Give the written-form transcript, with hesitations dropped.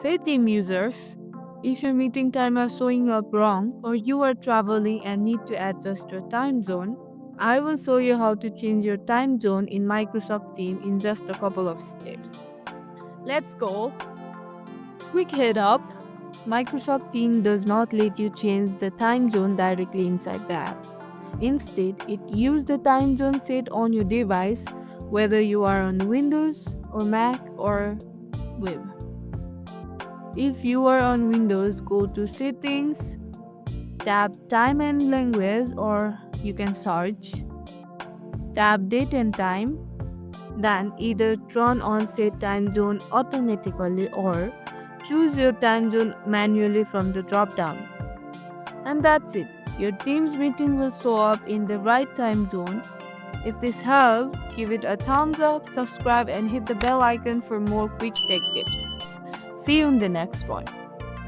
Hey team users, if your meeting time are showing up wrong or you are traveling and need to adjust your time zone, I will show you how to change your time zone in Microsoft Teams in just a couple of steps. Let's go. Quick head up. Microsoft Teams does not let you change the time zone directly inside the app. Instead, it uses the time zone set on your device, whether you are on Windows or Mac or web. If you are on Windows, go to Settings, tap Time and Language, or you can search, tap Date and Time, then either turn on Set Time Zone automatically or choose your time zone manually from the drop down. And that's it. Your Teams meeting will show up in the right time zone. If this helped, give it a thumbs up, subscribe, and hit the bell icon for more quick tech tips. See you in the next one.